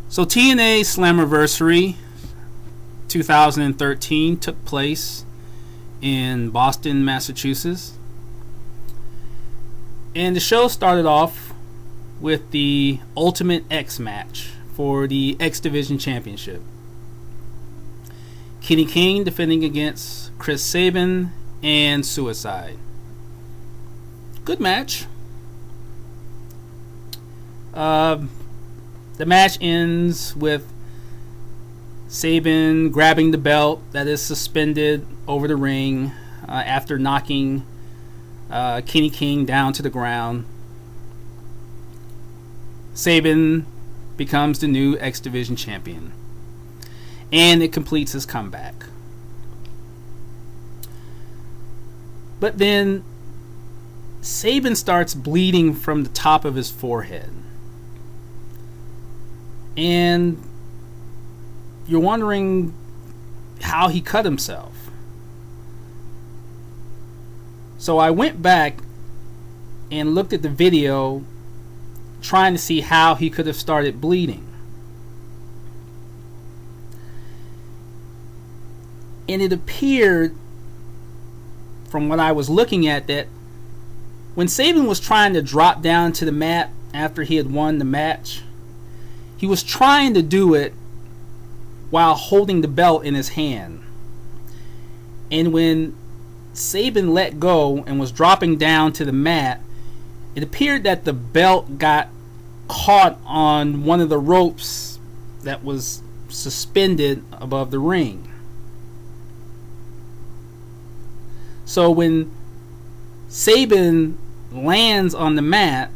So Tna Slammiversary 2013 took place in Boston, Massachusetts. And the show started off with the Ultimate X match for the X Division Championship. Kenny King defending against Chris Sabin and Suicide. Good match. The match ends with Sabin grabbing the belt that is suspended over the ring after knocking Kenny King down to the ground. Sabin becomes the new X Division champion, and it completes his comeback. But then Sabin starts bleeding from the top of his forehead, and you're wondering how he cut himself. So I went back and looked at the video, trying to see how he could have started bleeding. And it appeared, from what I was looking at, that when Sabin was trying to drop down to the mat after he had won the match, he was trying to do it while holding the belt in his hand. And when Sabin let go and was dropping down to the mat, it appeared that the belt got caught on one of the ropes that was suspended above the ring. So when Sabin lands on the mat,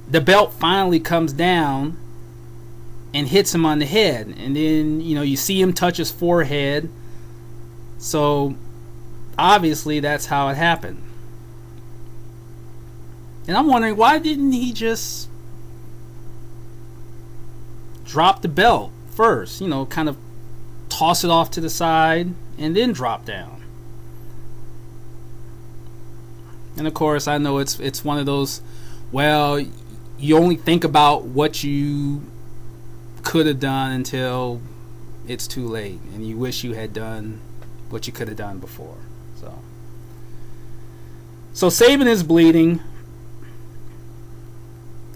the belt finally comes down and hits him on the head, and then you see him touch his forehead. So obviously that's how it happened. And I'm wondering, why didn't he just drop the belt first? Kind of toss it off to the side and then drop down. And of course, I know it's one of those, well, you only think about what you could have done until it's too late, and you wish you had done what you could have done before. So Sabin is bleeding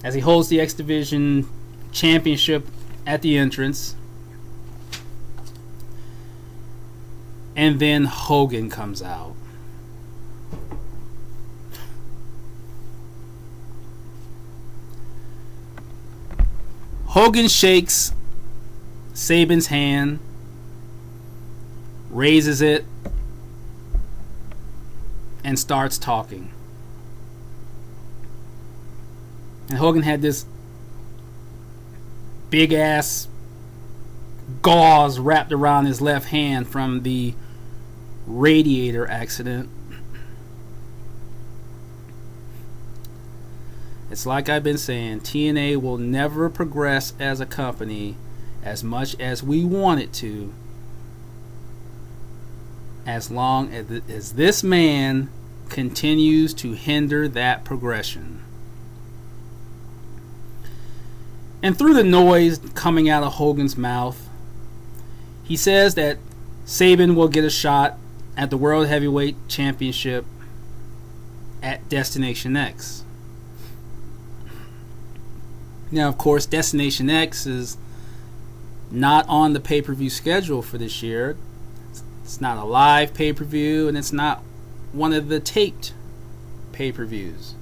as he holds the X Division Championship at the entrance. And then Hogan comes out. Hogan shakes Sabin's hand, raises it, and starts talking. And Hogan had this big ass gauze wrapped around his left hand from the radiator accident. It's like I've been saying, TNA will never progress as a company as much as we want it to, as long as this man continues to hinder that progression. And through the noise coming out of Hogan's mouth, he says that Sabin will get a shot at the World Heavyweight Championship at Destination X. Now, of course, Destination X is not on the pay-per-view schedule for this year. It's not a live pay-per-view, and it's not one of the taped pay-per-views.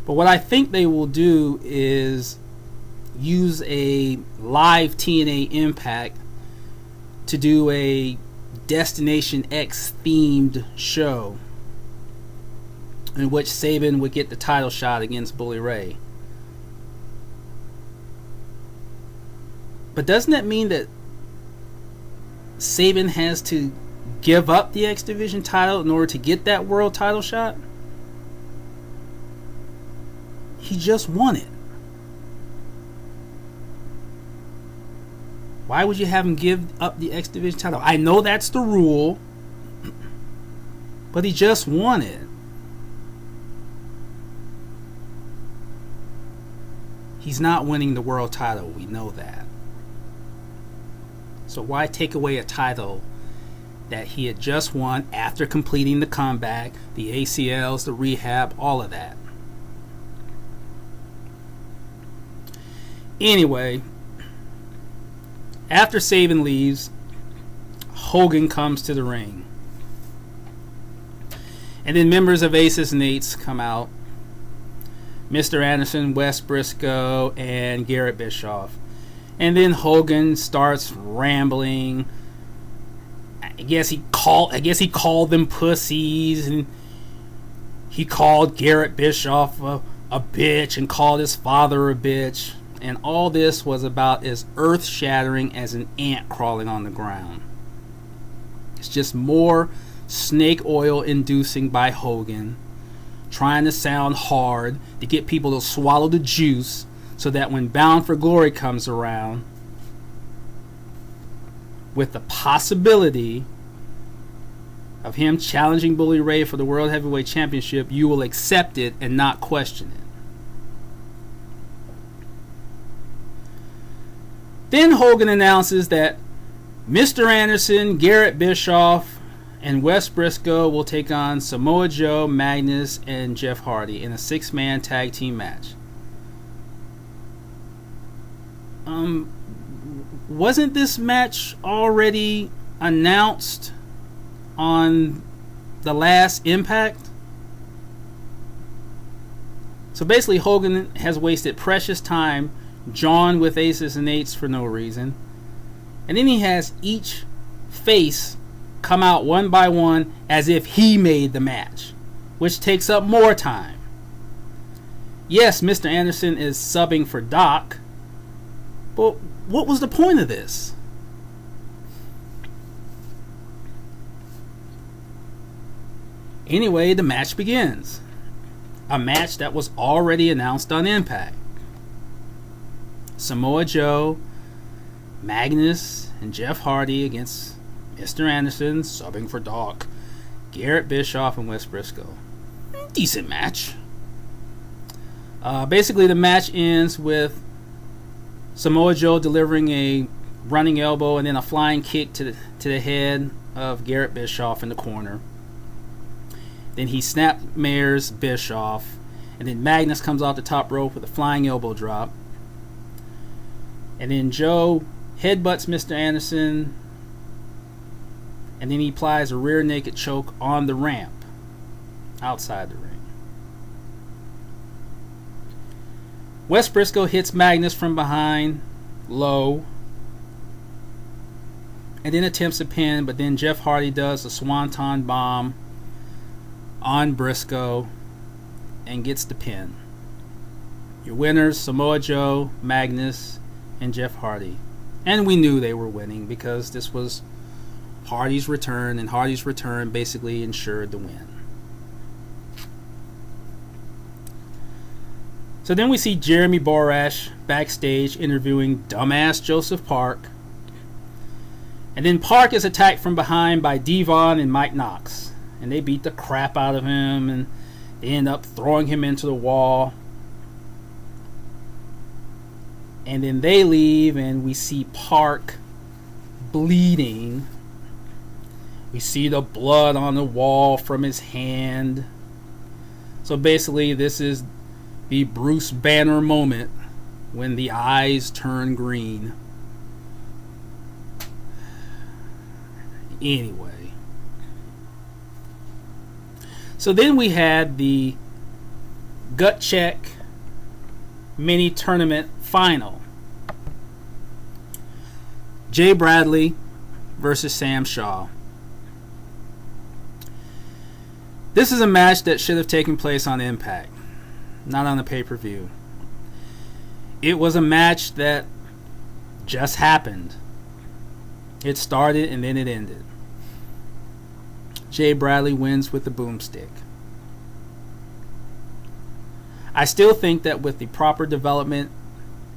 But what I think they will do is use a live TNA Impact to do a Destination X themed show in which Sabin would get the title shot against Bully Ray. But doesn't that mean that Sabin has to give up the X Division title in order to get that world title shot? He just won it. Why would you have him give up the X Division title? I know that's the rule, but he just won it. He's not winning the world title. We know that. So why take away a title that he had just won after completing the comeback, the ACLs, the rehab, all of that? Anyway, after Sabin leaves, Hogan comes to the ring. And then members of Aces and Eights come out. Mr. Anderson, Wes Briscoe, and Garrett Bischoff. And then Hogan starts rambling. I guess he called them pussies, and he called Garrett Bischoff a bitch and called his father a bitch. And all this was about as earth-shattering as an ant crawling on the ground. It's just more snake oil inducing by Hogan, trying to sound hard to get people to swallow the juice so that when Bound for Glory comes around, with the possibility of him challenging Bully Ray for the World Heavyweight Championship, you will accept it and not question it. Then Hogan announces that Mr. Anderson, Garrett Bischoff, and Wes Briscoe will take on Samoa Joe, Magnus, and Jeff Hardy in a 6-man tag team match. Wasn't this match already announced on the last Impact? So basically Hogan has wasted precious time jawing with Aces and Eights for no reason. And then he has each face come out one by one as if he made the match, which takes up more time. Yes, Mr. Anderson is subbing for Doc, but what was the point of this? Anyway, the match begins. A match that was already announced on Impact. Samoa Joe, Magnus, and Jeff Hardy against Mr. Anderson, subbing for Doc, Garrett Bischoff, and Wes Briscoe. Decent match. Basically, the match ends with Samoa Joe delivering a running elbow and then a flying kick to the head of Garrett Bischoff in the corner. Then he snapmares Bischoff, and then Magnus comes off the top rope with a flying elbow drop. And then Joe headbutts Mr. Anderson, and then he applies a rear naked choke on the ramp outside the ring. Wes Briscoe hits Magnus from behind, low, and then attempts a pin, but then Jeff Hardy does a swanton bomb on Briscoe and gets the pin. Your winners, Samoa Joe, Magnus, and Jeff Hardy. And we knew they were winning because this was Hardy's return, and Hardy's return basically ensured the win. So then we see Jeremy Borash backstage interviewing dumbass Joseph Park. And then Park is attacked from behind by Devon and Mike Knox. And they beat the crap out of him, and they end up throwing him into the wall. And then they leave, and we see Park bleeding. We see the blood on the wall from his hand. So basically, this is the Bruce Banner moment when the eyes turn green. Anyway. So then we had the Gut Check mini tournament final. Jay Bradley versus Sam Shaw. This is a match that should have taken place on Impact, not on the pay-per-view. It was a match that just happened. It started and then it ended. Jay Bradley wins with the boomstick. I still think that with the proper development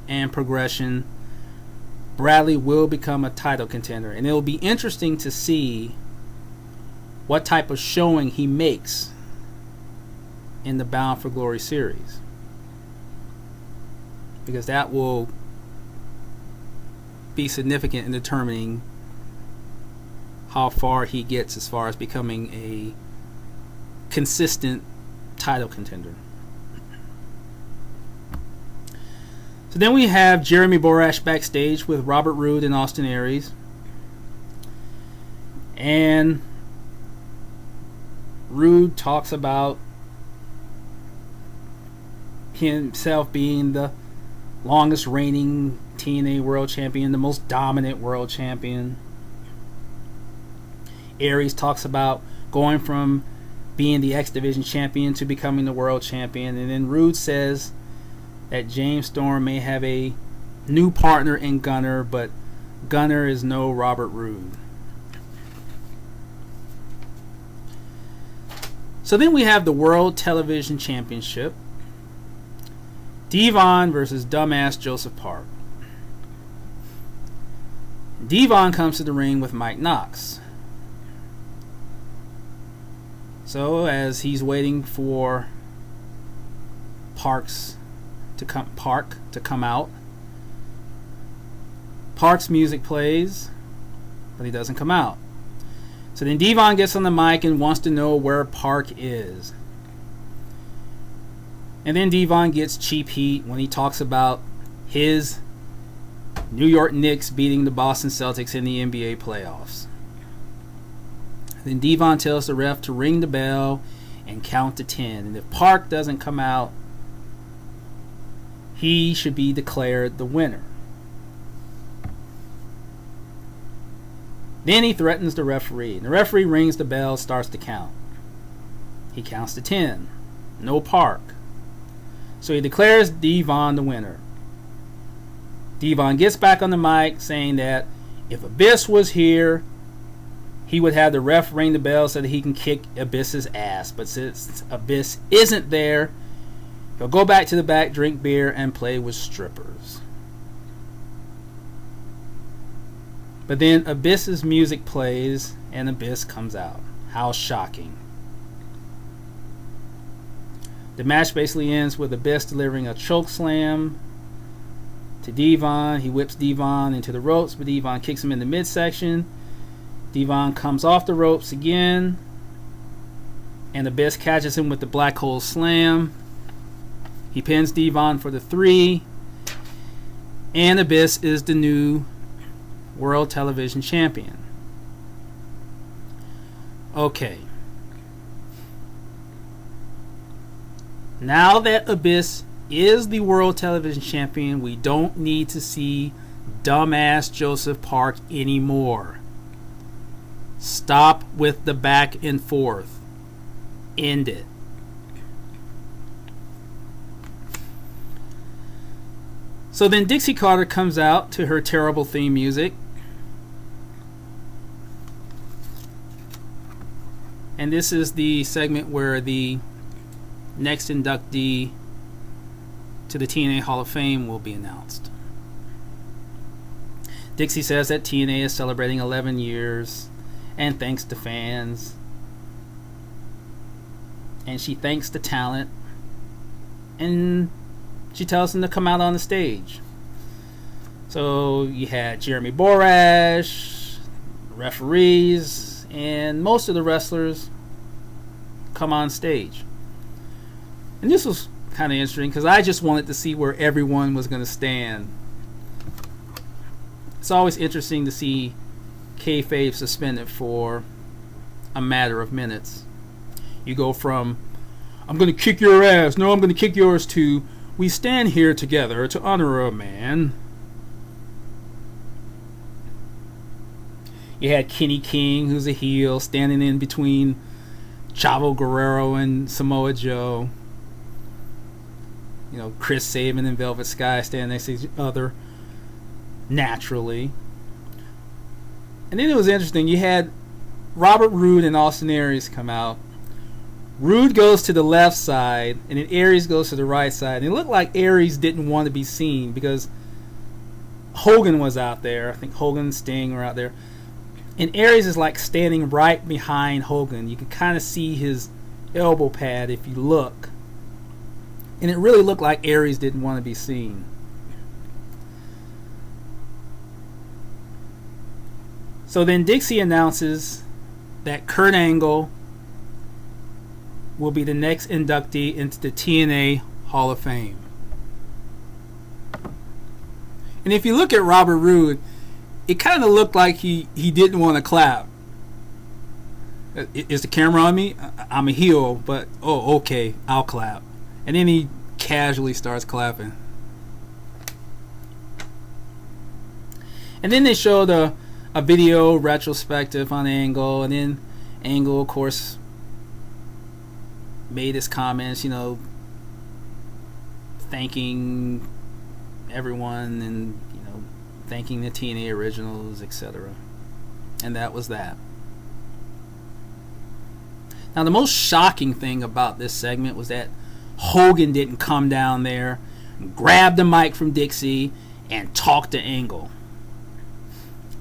and progression, Bradley will become a title contender, and it will be interesting to see what type of showing he makes in the Bound for Glory series. because that will be significant in determining how far he gets as far as becoming a consistent title contender. So then we have Jeremy Borash backstage with Robert Roode and Austin Aries. And Roode talks about himself being the longest reigning TNA World Champion, the most dominant World Champion. Aries talks about going from being the X Division Champion to becoming the World Champion. And then Roode says that James Storm may have a new partner in Gunner, but Gunner is no Robert Roode. So then we have the World Television Championship. Devon versus dumbass Joseph Park. Devon comes to the ring with Mike Knox. So as he's waiting for Park to come out, Park's music plays, but he doesn't come out. So then Devon gets on the mic and wants to know where Park is. And then Devon gets cheap heat when he talks about his New York Knicks beating the Boston Celtics in the NBA playoffs. Then Devon tells the ref to ring the bell and count to 10. And if Park doesn't come out, he should be declared the winner. Then he threatens the referee. And the referee rings the bell, starts to count. He counts to 10. No Park. So he declares Devon the winner. Devon gets back on the mic saying that if Abyss was here, he would have the ref ring the bell so that he can kick Abyss's ass. But since Abyss isn't there, he'll go back to the back, drink beer, and play with strippers. But then Abyss's music plays and Abyss comes out. How shocking. The match basically ends with Abyss delivering a choke slam to Devon. He whips Devon into the ropes, but Devon kicks him in the midsection. Devon comes off the ropes again, and Abyss catches him with the black hole slam. He pins Devon for the 3, and Abyss is the new World Television Champion. Okay. Now that Abyss is the World Television Champion, we don't need to see dumbass Joseph Park anymore. Stop with the back and forth. End it. So then Dixie Carter comes out to her terrible theme music. And this is the segment where the next inductee to the TNA Hall of Fame will be announced. Dixie says that TNA is celebrating 11 years and thanks to fans. And she thanks the talent. And she tells them to come out on the stage. So you had Jeremy Borash, referees, and most of the wrestlers come on stage. And this was kind of interesting because I just wanted to see where everyone was going to stand. It's always interesting to see kayfabe suspended for a matter of minutes. You go from, I'm going to kick your ass, no, I'm going to kick yours, to, we stand here together to honor a man. You had Kenny King, who's a heel, standing in between Chavo Guerrero and Samoa Joe. You know, Chris Sabin and Velvet Sky standing next to each other naturally. And then it was interesting. You had Robert Roode and Austin Aries come out. Roode goes to the left side, and then Aries goes to the right side. And it looked like Aries didn't want to be seen because Hogan was out there. I think Hogan and Sting were out there. And Aries is like standing right behind Hogan. You can kind of see his elbow pad if you look. And it really looked like Aries didn't want to be seen. So then Dixie announces that Kurt Angle will be the next inductee into the TNA Hall of Fame. And if you look at Robert Roode, it kind of looked like he didn't want to clap. Is the camera on me? I'm a heel, but okay, I'll clap. And then he casually starts clapping. And then they showed a video retrospective on Angle, and then Angle, of course, made his comments, thanking everyone and, thanking the TNA originals, etc. And that was that. Now, the most shocking thing about this segment was that Hogan didn't come down there, grab the mic from Dixie, and talk to Angle.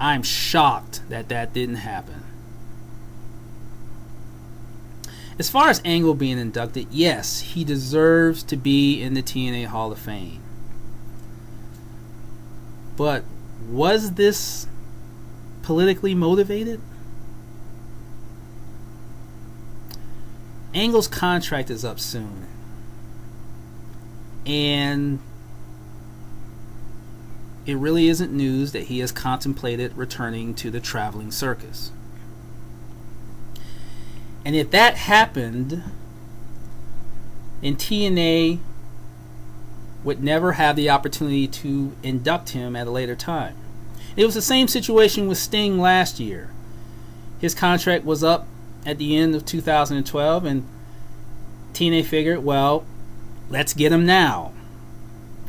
I'm shocked that didn't happen. As far as Angle being inducted, yes, he deserves to be in the TNA Hall of Fame. But was this politically motivated? Angle's contract is up soon. And it really isn't news that he has contemplated returning to the traveling circus. And if that happened, then TNA would never have the opportunity to induct him at a later time. It was the same situation with Sting last year. His contract was up at the end of 2012, and TNA figured, well, let's get him now,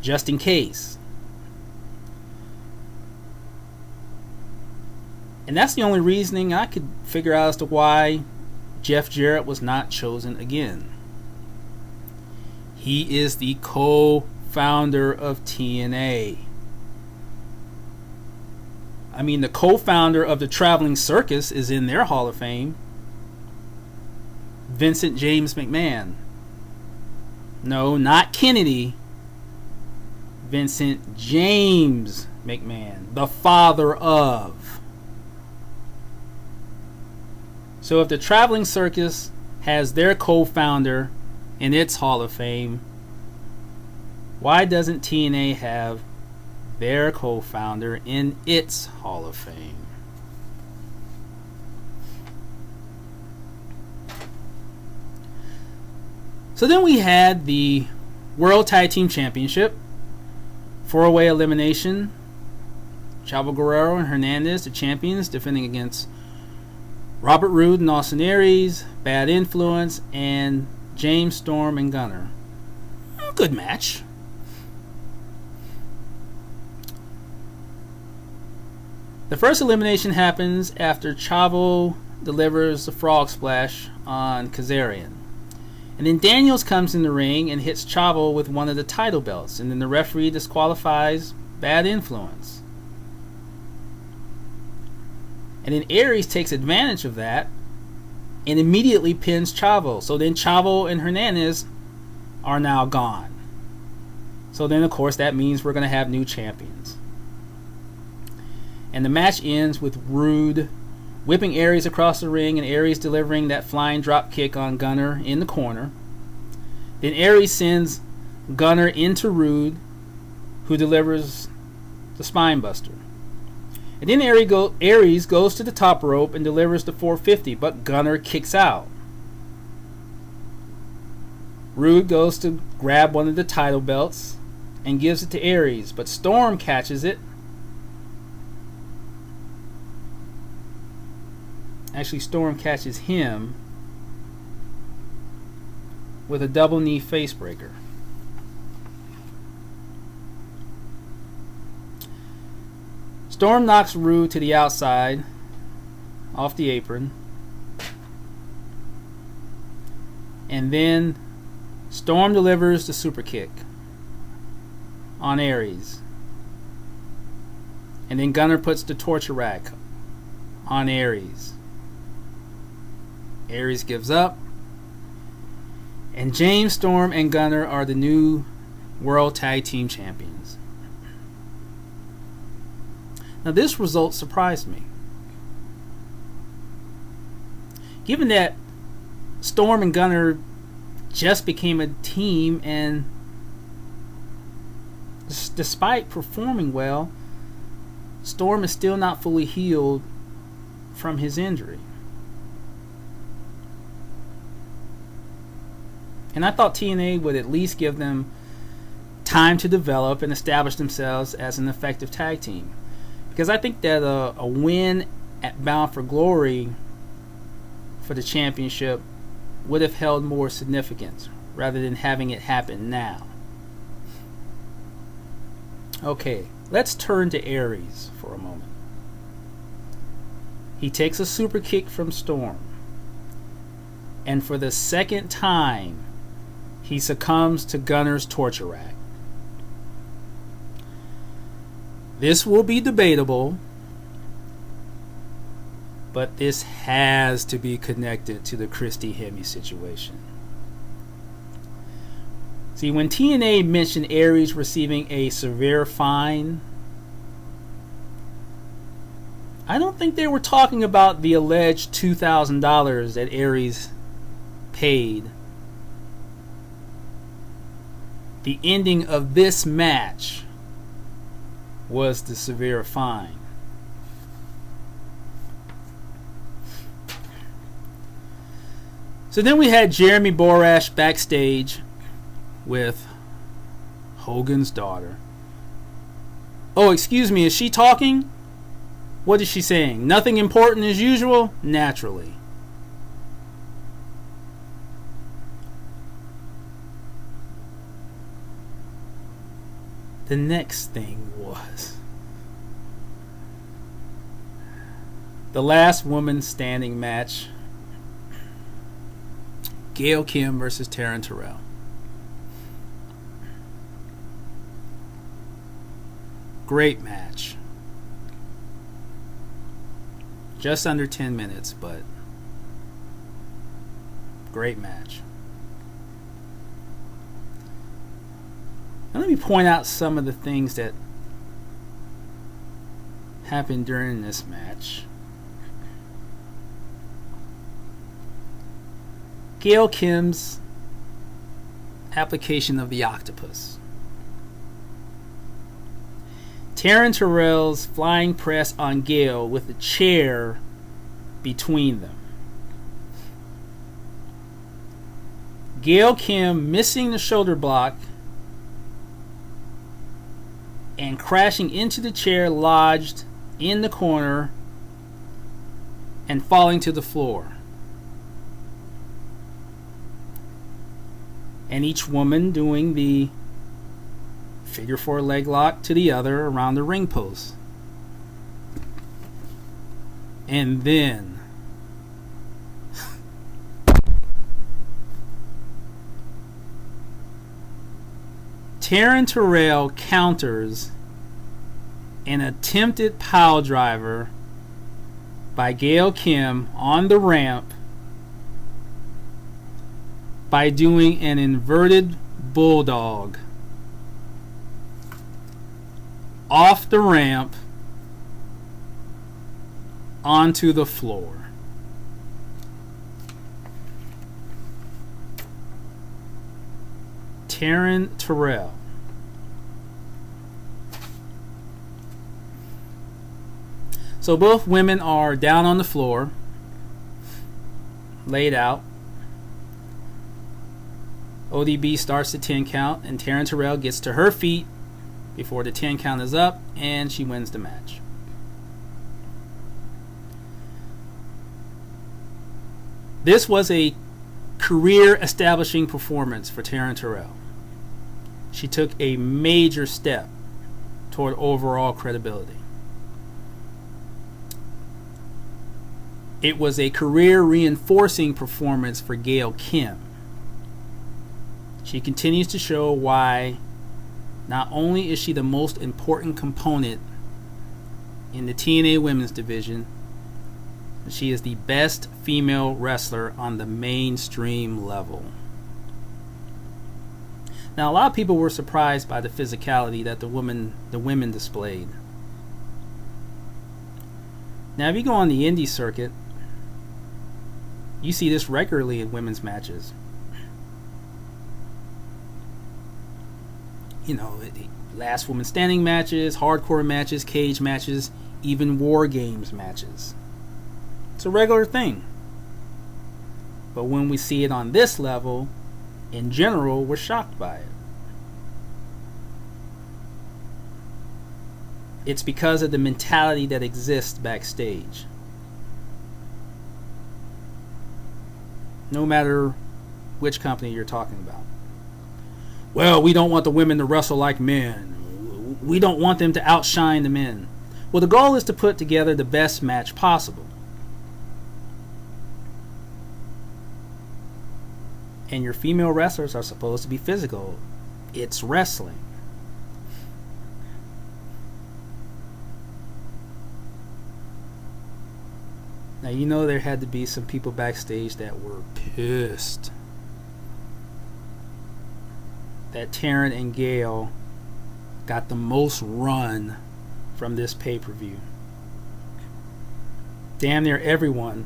just in case. And that's the only reasoning I could figure out as to why Jeff Jarrett was not chosen again. He is the co-founder of TNA. I mean, the co-founder of the Traveling Circus is in their Hall of Fame. Vincent James McMahon. No, not Kennedy. Vincent James McMahon, the father of. So if the Traveling Circus has their co-founder in its Hall of Fame, why doesn't TNA have their co-founder in its Hall of Fame? So then we had the World Tag Team Championship, 4-way elimination. Chavo Guerrero and Hernandez, the champions, defending against Robert Roode and Austin Aries, Bad Influence, and James Storm and Gunner. Good match. The first elimination happens after Chavo delivers the frog splash on Kazarian. And then Daniels comes in the ring and hits Chavo with one of the title belts. And then the referee disqualifies Bad Influence. And then Aries takes advantage of that and immediately pins Chavo. So then Chavo and Hernandez are now gone. So then, of course, that means we're going to have new champions. And the match ends with Roode whipping Aries across the ring and Aries delivering that flying drop kick on Gunner in the corner. Then Aries sends Gunner into Roode, who delivers the spine buster. And then Aries goes to the top rope and delivers the 450, but Gunner kicks out. Roode goes to grab one of the title belts and gives it to Aries, but Storm catches it. Actually, Storm catches him with a double knee facebreaker. Storm knocks Roode to the outside, off the apron. And then Storm delivers the super kick on Aries. And then Gunner puts the torture rack on Aries. Aries gives up. And James Storm and Gunner are the new World Tag Team Champions. Now this result surprised me. given that Storm and Gunner just became a team, and despite performing well, Storm is still not fully healed from his injury. And I thought TNA would at least give them time to develop and establish themselves as an effective tag team. Because I think that a win at Bound for Glory for the championship would have held more significance rather than having it happen now. Okay, let's turn to Aries for a moment. He takes a super kick from Storm, and for the second time, he succumbs to Gunner's torture rack. This will be debatable, but this has to be connected to the Christy Hemme situation. See, when TNA mentioned Aries receiving a severe fine, I don't think they were talking about the alleged $2,000 that Aries paid. The ending of this match was the severe fine. So then we had Jeremy Borash backstage with Hogan's daughter. Oh, excuse me, is she talking? What is she saying? Nothing important as usual? Naturally. The next thing was the last woman standing match. Gail Kim versus Taryn Terrell. Great match. Just under 10 minutes, but great match. Now let me point out some of the things that happened during this match. Gail Kim's application of the octopus. Taryn Terrell's flying press on Gail with a chair between them. Gail Kim missing the shoulder block and crashing into the chair lodged in the corner and falling to the floor. And each woman doing the figure four leg lock to the other around the ring post. And then Taryn Terrell counters an attempted pile driver by Gail Kim on the ramp by doing an inverted bulldog off the ramp onto the floor. Taryn Terrell. So both women are down on the floor, laid out. ODB starts the 10 count, and Taryn Terrell gets to her feet before the 10 count is up, and she wins the match. This was a career-establishing performance for Taryn Terrell. She took a major step toward overall credibility. It was a career-reinforcing performance for Gail Kim. She continues to show why not only is she the most important component in the TNA women's division, but she is the best female wrestler on the mainstream level. Now, a lot of people were surprised by the physicality that the women displayed. Now, if you go on the indie circuit, You see this regularly in women's matches. You know, last woman standing matches, hardcore matches, cage matches, even war games matches. It's a regular thing. But when we see it on this level, in general, we're shocked by it. It's because of the mentality that exists backstage. No matter which company you're talking about. Well, we don't want the women to wrestle like men. We don't want them to outshine the men. Well, the goal is to put together the best match possible. And your female wrestlers are supposed to be physical. It's wrestling. Now, you know there had to be some people backstage that were pissed that Taryn and Gail got the most run from this pay-per-view. Damn near everyone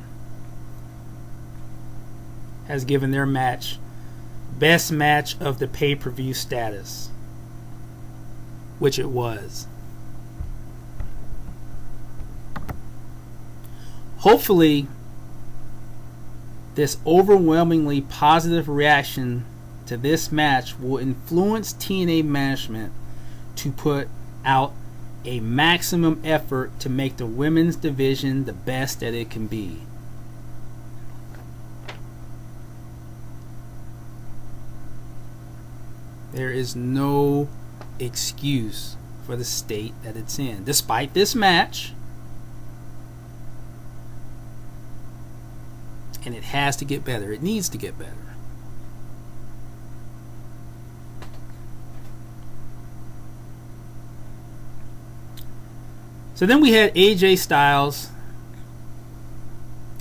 has given their match best match of the pay-per-view status, which it was. Hopefully, this overwhelmingly positive reaction to this match will influence TNA management to put out a maximum effort to make the women's division the best that it can be. There is no excuse for the state that it's in. Despite this match, and it has to get better. It needs to get better. So then we had AJ Styles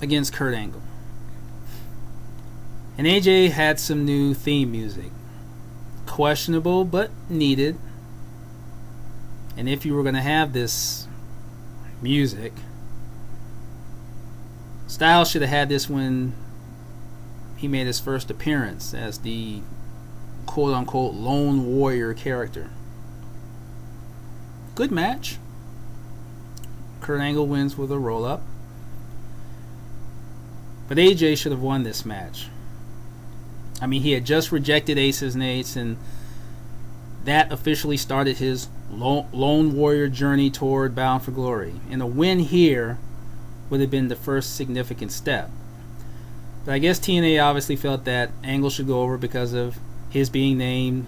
against Kurt Angle. And AJ had some new theme music. Questionable, but needed. And if you were going to have this music, Styles should have had this when he made his first appearance as the quote-unquote lone warrior character. Good match. Kurt Angle wins with a roll-up. But AJ should have won this match. I mean, he had just rejected Aces and Eights, and that officially started his lone warrior journey toward Bound for Glory. And a win here would have been the first significant step. But I guess TNA obviously felt that Angle should go over because of his being named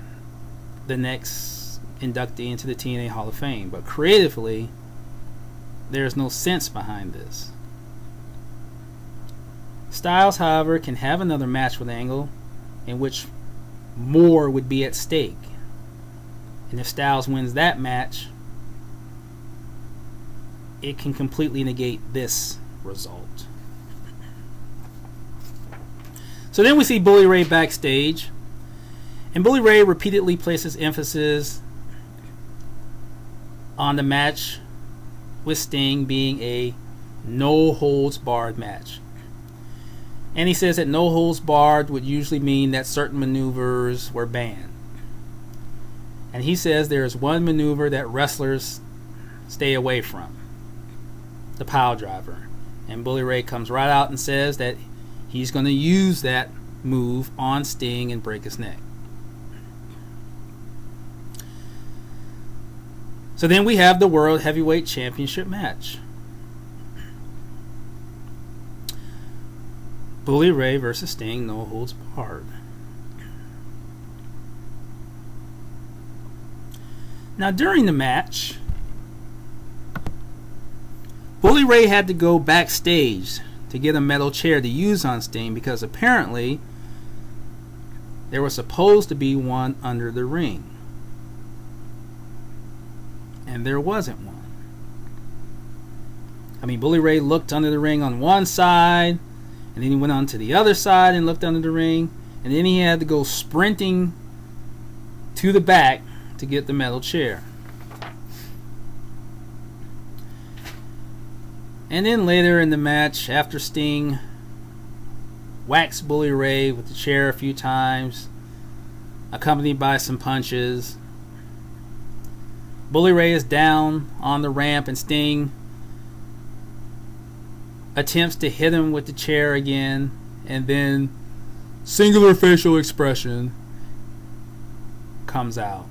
the next inductee into the TNA Hall of Fame. But creatively, there's no sense behind this. Styles, however, can have another match with Angle in which more would be at stake. And if Styles wins that match, it can completely negate this result. So then we see Bully Ray backstage, and Bully Ray repeatedly places emphasis on the match with Sting being a no-holds-barred match. And he says that no-holds-barred would usually mean that certain maneuvers were banned. And he says there is one maneuver that wrestlers stay away from: the pile driver. And Bully Ray comes right out and says that he's going to use that move on Sting and break his neck. So then we have the World Heavyweight Championship match. Bully Ray versus Sting, no holds barred. Now during the match, Bully Ray had to go backstage to get a metal chair to use on Sting because apparently there was supposed to be one under the ring. And there wasn't one. I mean, Bully Ray looked under the ring on one side, and then he went on to the other side and looked under the ring, and then he had to go sprinting to the back to get the metal chair. And then later in the match, after Sting whacks Bully Ray with the chair a few times, accompanied by some punches. Bully Ray is down on the ramp, and Sting attempts to hit him with the chair again, and then singular facial expression comes out.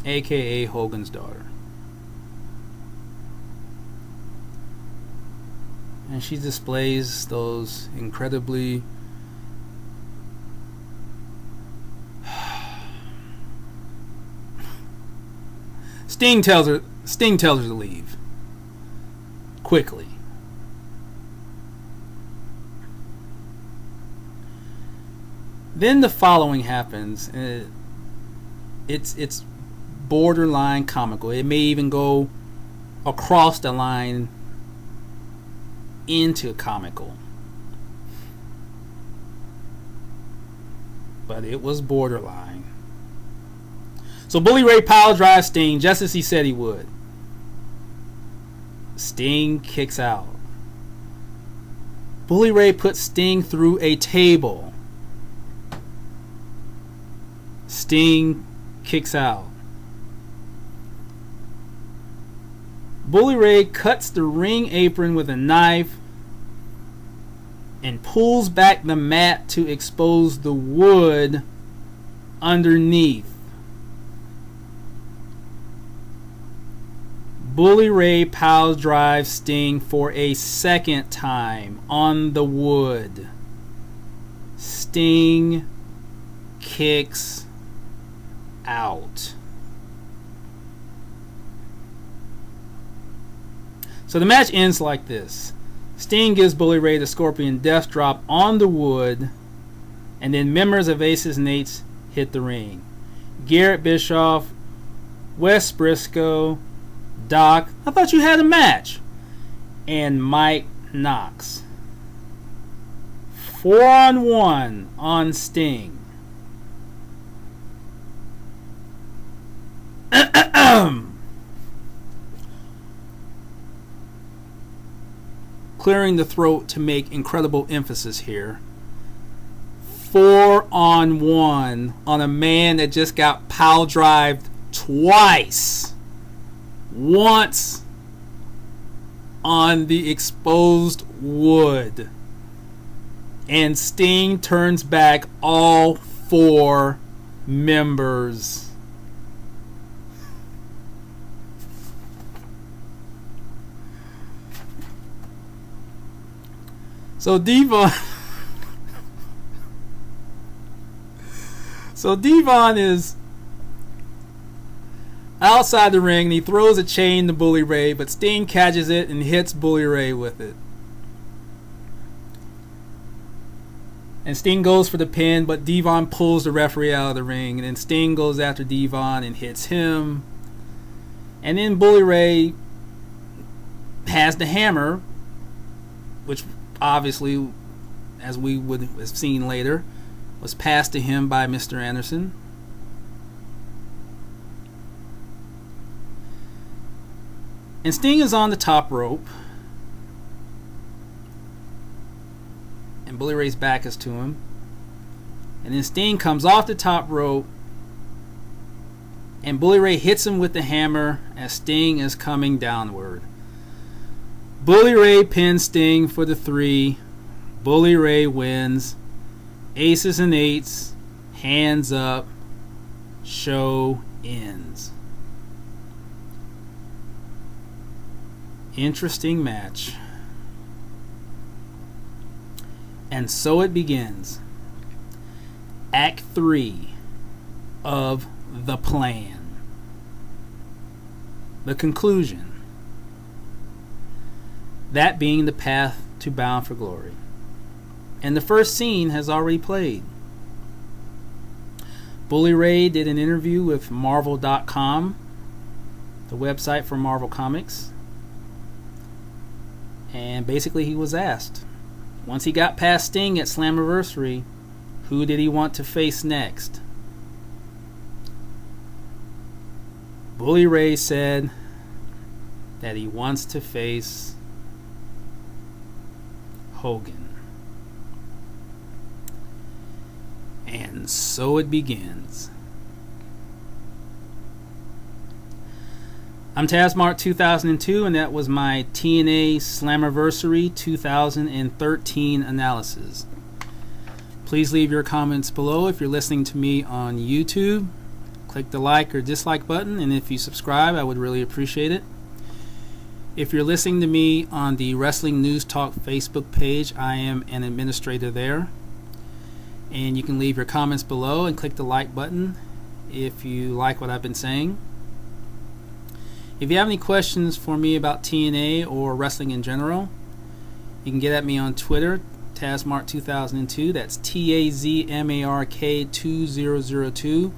AKA Hogan's daughter. And she displays those incredibly Sting tells her to leave quickly. Then the following happens. It's borderline comical. It may even go across the line into comical. But it was borderline. So Bully Ray pile drives Sting just as he said he would. Sting kicks out. Bully Ray puts Sting through a table. Sting kicks out. Bully Ray cuts the ring apron with a knife and pulls back the mat to expose the wood underneath. Bully Ray pile drives Sting for a second time on the wood. Sting kicks out. So the match ends like this. Sting gives Bully Ray the Scorpion Death Drop on the wood, and then members of Aces and Eights hit the ring. Garrett Bischoff, Wes Briscoe, Doc, I thought you had a match, and Mike Knox. 4-on-1 on Sting. Clearing the throat to make incredible emphasis here. 4-on-1 on a man that just got pile drived twice. Once on the exposed wood. And Sting turns back all 4 members. So Devon is outside the ring and he throws a chain to Bully Ray, but Sting catches it and hits Bully Ray with it. And Sting goes for the pin, but Devon pulls the referee out of the ring, and then Sting goes after Devon and hits him. And then Bully Ray has the hammer, which obviously, as we would have seen later, was passed to him by Mr. Anderson. And Sting is on the top rope. And Bully Ray's back is to him. And then Sting comes off the top rope. And Bully Ray hits him with the hammer as Sting is coming downward. Bully Ray pins Sting for the 3. Bully Ray wins. Aces and Eights. Hands up. Show ends. Interesting match. And so it begins. Act 3 of The Plan. The conclusion. That being the path to Bound for Glory. And the first scene has already played. Bully Ray did an interview with Marvel.com, the website for Marvel Comics. And basically he was asked, once he got past Sting at Slammiversary, who did he want to face next? Bully Ray said, that he wants to face Hogan. And so it begins. I'm Tazmart 2002, and that was my Tna Slammiversary 2013 analysis. Please leave your comments below if you're listening to me on YouTube. Click the like or dislike button, and if you subscribe, I would really appreciate it. If you're listening to me on the Wrestling News Talk Facebook page, I am an administrator there. And you can leave your comments below and click the like button if you like what I've been saying. If you have any questions for me about TNA or wrestling in general, you can get at me on Twitter, Tazmart2002. That's TAZMARK2002.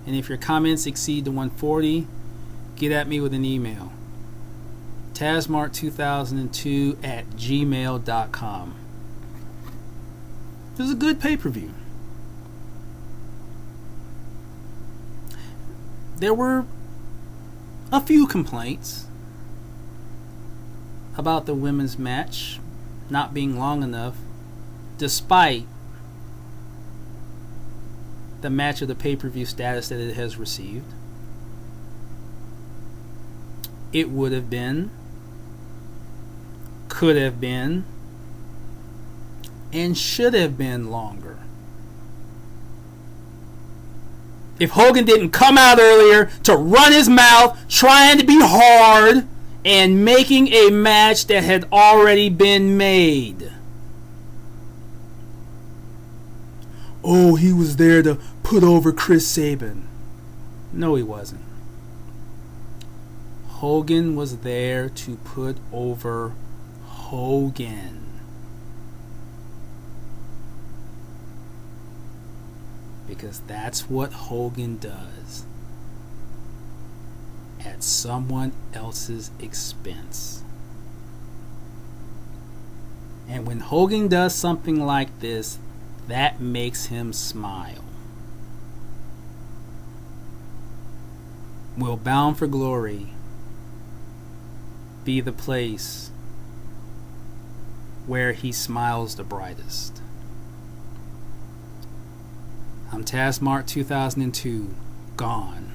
And if your comments exceed the 140, get at me with an email. Tazmart2002@gmail.com. It was a good pay-per-view. There were a few complaints about the women's match not being long enough, despite the match of the pay-per-view status that it has received. It would have been, could have been, and should have been longer if Hogan didn't come out earlier to run his mouth trying to be hard and making a match that had already been made. Oh, he was there to put over Chris Sabin. No, he wasn't. Hogan was there to put over Hogan. Because that's what Hogan does. At someone else's expense. And when Hogan does something like this, that makes him smile. Will Bound for Glory be the place where he smiles the brightest? I'm Tazmart 2002, gone.